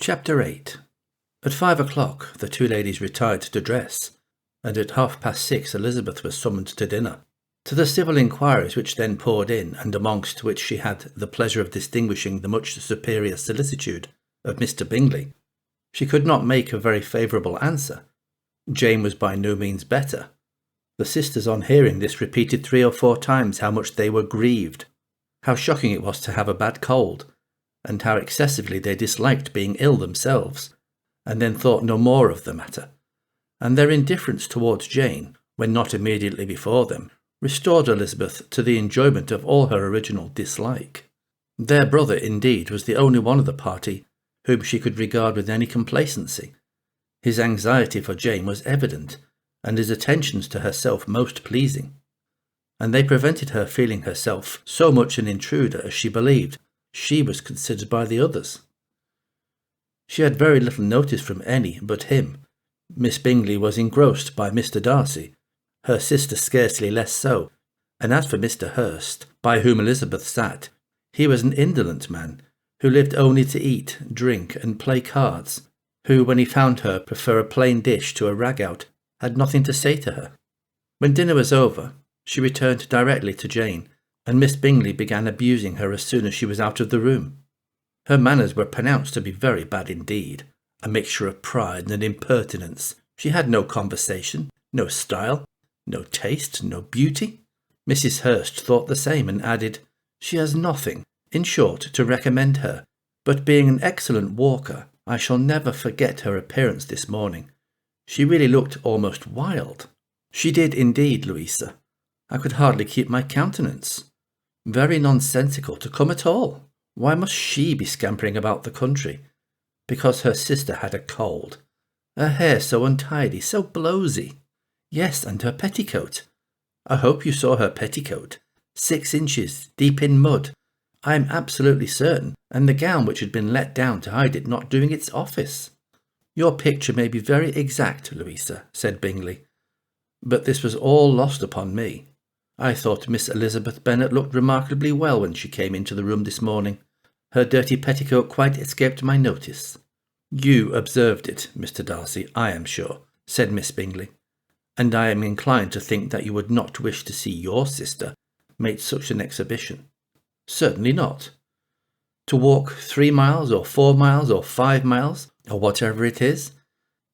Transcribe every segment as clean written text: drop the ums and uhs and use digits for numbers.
Chapter 8. At 5 o'clock the two ladies retired to dress, and at 6:30 Elizabeth was summoned to dinner. To the civil inquiries which then poured in, and amongst which she had the pleasure of distinguishing the much superior solicitude of Mr. Bingley, she could not make a very favourable answer. Jane was by no means better. The sisters, on hearing this, repeated 3 or 4 times how much they were grieved, how shocking it was to have a bad cold, and how excessively they disliked being ill themselves, and then thought no more of the matter. And their indifference towards Jane, when not immediately before them, restored Elizabeth to the enjoyment of all her original dislike. Their brother, indeed, was the only one of the party whom she could regard with any complacency. His anxiety for Jane was evident, and his attentions to herself most pleasing, and they prevented her feeling herself so much an intruder as she believed she was considered by the others. She had very little notice from any but him. Miss Bingley was engrossed by Mr. Darcy, her sister scarcely less so, and as for Mr. Hurst, by whom Elizabeth sat, he was an indolent man, who lived only to eat, drink, and play cards, who, when he found her prefer a plain dish to a rag-out, had nothing to say to her. When dinner was over, she returned directly to Jane, and Miss Bingley began abusing her as soon as she was out of the room. Her manners were pronounced to be very bad indeed, a mixture of pride and impertinence. She had no conversation, no style, no taste, no beauty. Mrs. Hurst thought the same, and added, "She has nothing, in short, to recommend her, but being an excellent walker, I shall never forget her appearance this morning. She really looked almost wild." "She did indeed, Louisa. I could hardly keep my countenance. Very nonsensical to come at all. Why must she be scampering about the country? Because her sister had a cold. Her hair so untidy, so blowsy. Yes, and her petticoat. I hope you saw her petticoat. 6 inches, deep in mud, I am absolutely certain, and the gown which had been let down to hide it not doing its office." "Your picture may be very exact, Louisa," said Bingley, "but this was all lost upon me. I thought Miss Elizabeth Bennet looked remarkably well when she came into the room this morning. Her dirty petticoat quite escaped my notice." "You observed it, Mr. Darcy, I am sure," said Miss Bingley, "and I am inclined to think that you would not wish to see your sister make such an exhibition." "Certainly not. To walk 3 miles or 4 miles or 5 miles, or whatever it is,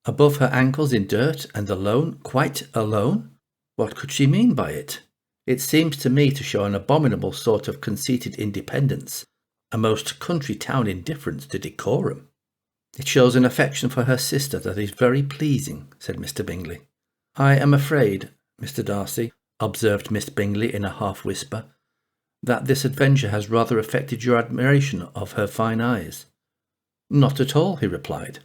above her ankles in dirt, and alone, quite alone? What could she mean by it? It seems to me to show an abominable sort of conceited independence, a most country town indifference to decorum." "It shows an affection for her sister that is very pleasing," said Mr. Bingley. "I am afraid, Mr. Darcy," observed Miss Bingley in a half-whisper, "that this adventure has rather affected your admiration of her fine eyes." "Not at all," he replied.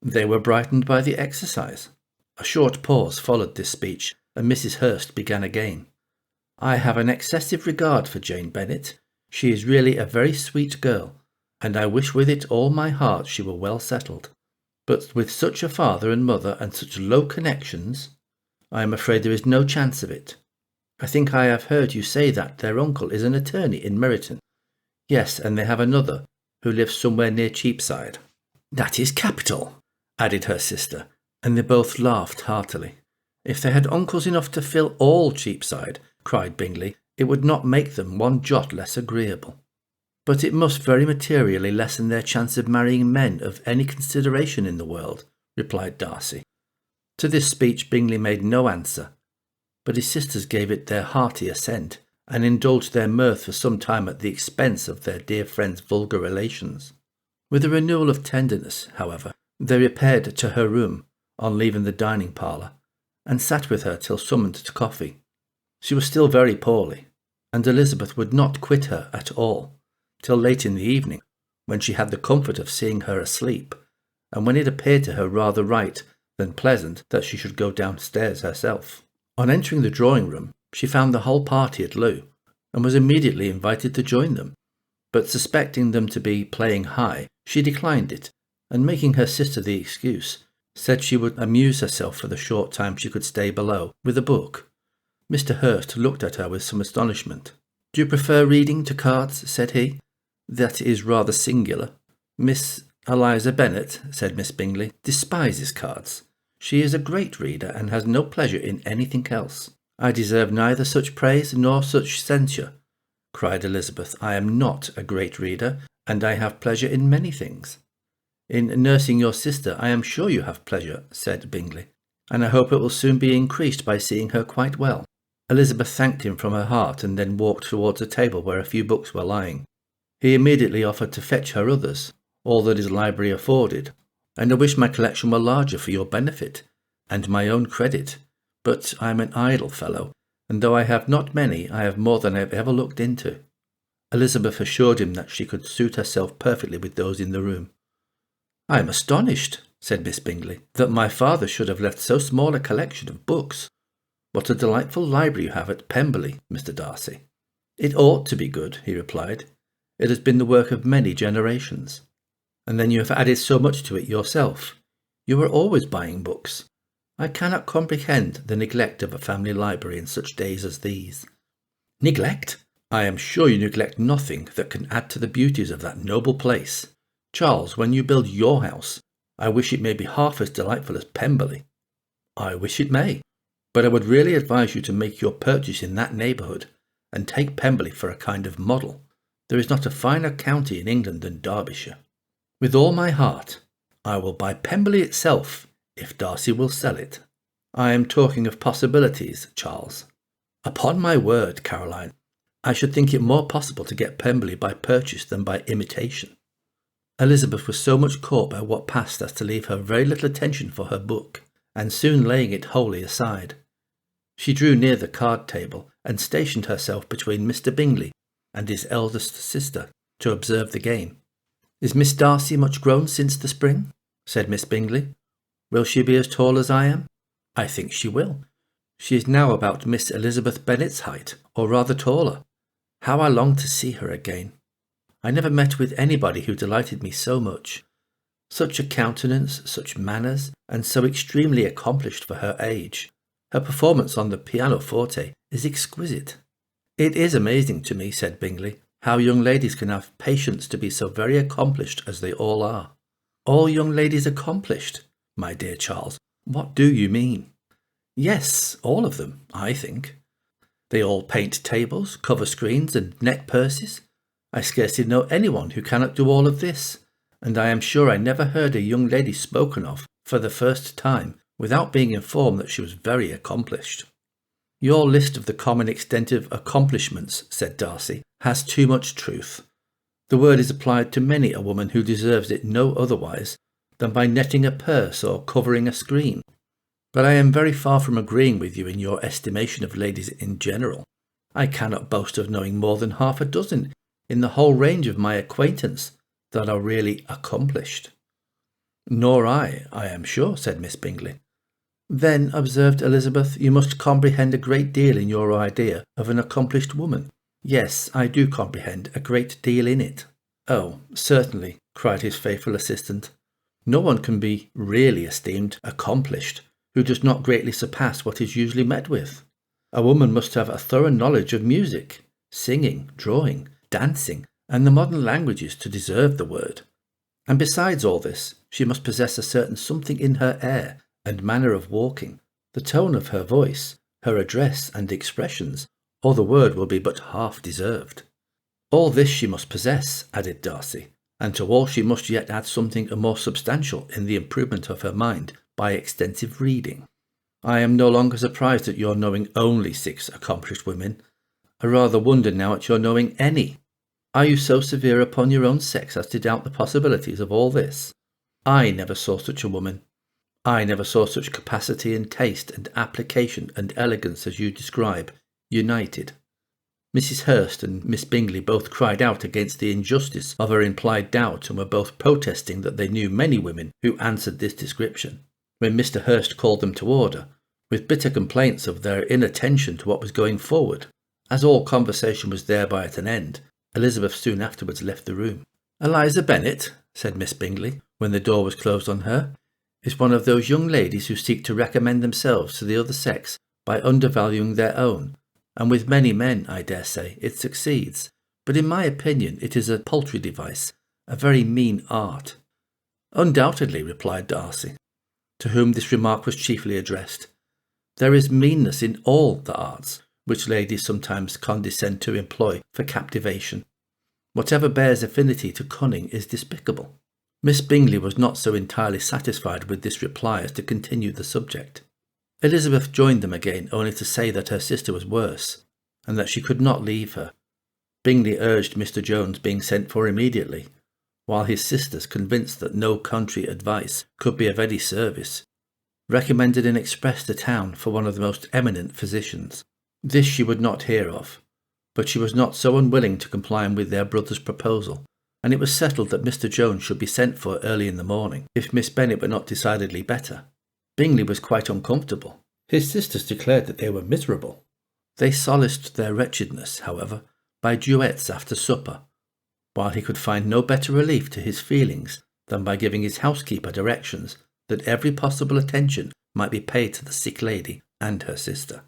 "They were brightened by the exercise." A short pause followed this speech, and Mrs. Hurst began again. "I have an excessive regard for Jane Bennet. She is really a very sweet girl, and I wish with it all my heart she were well settled. But with such a father and mother and such low connections, I am afraid there is no chance of it. I think I have heard you say that their uncle is an attorney in Meryton." "Yes, and they have another, who lives somewhere near Cheapside." "That is capital," added her sister, and they both laughed heartily. "If they had uncles enough to fill all Cheapside," cried Bingley, "it would not make them one jot less agreeable." "But it must very materially lessen their chance of marrying men of any consideration in the world," replied Darcy. To this speech Bingley made no answer, but his sisters gave it their hearty assent, and indulged their mirth for some time at the expense of their dear friend's vulgar relations. With a renewal of tenderness, however, they repaired to her room on leaving the dining-parlour, and sat with her till summoned to coffee. She was still very poorly, and Elizabeth would not quit her at all, till late in the evening, when she had the comfort of seeing her asleep, and when it appeared to her rather right than pleasant that she should go downstairs herself. On entering the drawing-room, she found the whole party at loo, and was immediately invited to join them, but suspecting them to be playing high, she declined it, and making her sister the excuse, said she would amuse herself for the short time she could stay below with a book. Mr. Hurst looked at her with some astonishment. "Do you prefer reading to cards?" said he. "That is rather singular." Miss Eliza Bennet, said Miss Bingley, despises cards. She is a great reader and has no pleasure in anything else. I deserve neither such praise nor such censure, cried Elizabeth. I am not a great reader, and I have pleasure in many things. In nursing your sister, I am sure you have pleasure, said Bingley, and I hope it will soon be increased by seeing her quite well. Elizabeth thanked him from her heart and then walked towards a table where a few books were lying. He immediately offered to fetch her others, all that his library afforded, and I wish my collection were larger for your benefit, and my own credit, but I am an idle fellow, and though I have not many, I have more than I have ever looked into. Elizabeth assured him that she could suit herself perfectly with those in the room. I am astonished, said Miss Bingley, that my father should have left so small a collection of books. What a delightful library you have at Pemberley, Mr. Darcy. It ought to be good, he replied. It has been the work of many generations. And then you have added so much to it yourself. You are always buying books. I cannot comprehend the neglect of a family library in such days as these. Neglect? I am sure you neglect nothing that can add to the beauties of that noble place. Charles, when you build your house, I wish it may be half as delightful as Pemberley. I wish it may, but I would really advise you to make your purchase in that neighbourhood, and take Pemberley for a kind of model. There is not a finer county in England than Derbyshire. With all my heart, I will buy Pemberley itself, if Darcy will sell it. I am talking of possibilities, Charles. Upon my word, Caroline, I should think it more possible to get Pemberley by purchase than by imitation. Elizabeth was so much caught by what passed as to leave her very little attention for her book, and soon laying it wholly aside. She drew near the card table and stationed herself between Mr. Bingley and his eldest sister to observe the game. Is Miss Darcy much grown since the spring? Said Miss Bingley. Will she be as tall as I am? I think she will. She is now about Miss Elizabeth Bennet's height, or rather taller. How I long to see her again. I never met with anybody who delighted me so much. Such a countenance, such manners, and so extremely accomplished for her age. Her performance on the pianoforte is exquisite. It is amazing to me, said Bingley, how young ladies can have patience to be so very accomplished as they all are. All young ladies accomplished? My dear Charles, what do you mean? Yes, all of them, I think. They all paint tables, cover screens, and net purses. I scarcely know anyone who cannot do all of this, and I am sure I never heard a young lady spoken of for the first time without being informed that she was very accomplished. Your list of the common extent of accomplishments, said Darcy, has too much truth. The word is applied to many a woman who deserves it no otherwise than by netting a purse or covering a screen. But I am very far from agreeing with you in your estimation of ladies in general. I cannot boast of knowing more than half a dozen in the whole range of my acquaintance that are really accomplished. Nor I am sure, said Miss Bingley. Then, observed Elizabeth, you must comprehend a great deal in your idea of an accomplished woman. Yes, I do comprehend a great deal in it. Oh, certainly, cried his faithful assistant. No one can be really esteemed accomplished who does not greatly surpass what is usually met with. A woman must have a thorough knowledge of music, singing, drawing, dancing, and the modern languages to deserve the word. And besides all this, she must possess a certain something in her air and manner of walking, the tone of her voice, her address and expressions, or the word will be but half deserved. All this she must possess, added Darcy, and to all she must yet add something more substantial in the improvement of her mind by extensive reading. I am no longer surprised at your knowing only 6 accomplished women. I rather wonder now at your knowing any. Are you so severe upon your own sex as to doubt the possibilities of all this? I never saw such a woman. I never saw such capacity and taste and application and elegance as you describe, united. Mrs. Hurst and Miss Bingley both cried out against the injustice of her implied doubt and were both protesting that they knew many women who answered this description, when Mr. Hurst called them to order, with bitter complaints of their inattention to what was going forward. As all conversation was thereby at an end, Elizabeth soon afterwards left the room. Eliza Bennet, said Miss Bingley, when the door was closed on her, is one of those young ladies who seek to recommend themselves to the other sex by undervaluing their own, and with many men, I dare say, it succeeds. But in my opinion it is a paltry device, a very mean art. "Undoubtedly," replied Darcy, to whom this remark was chiefly addressed. "There is meanness in all the arts, which ladies sometimes condescend to employ for captivation. Whatever bears affinity to cunning is despicable." Miss Bingley was not so entirely satisfied with this reply as to continue the subject. Elizabeth joined them again, only to say that her sister was worse, and that she could not leave her. Bingley urged Mr. Jones being sent for immediately, while his sisters, convinced that no country advice could be of any service, recommended an express to town for one of the most eminent physicians. This she would not hear of, but she was not so unwilling to comply with their brother's proposal, and it was settled that Mr. Jones should be sent for early in the morning, if Miss Bennet were not decidedly better. Bingley was quite uncomfortable. His sisters declared that they were miserable. They solaced their wretchedness, however, by duets after supper, while he could find no better relief to his feelings than by giving his housekeeper directions that every possible attention might be paid to the sick lady and her sister.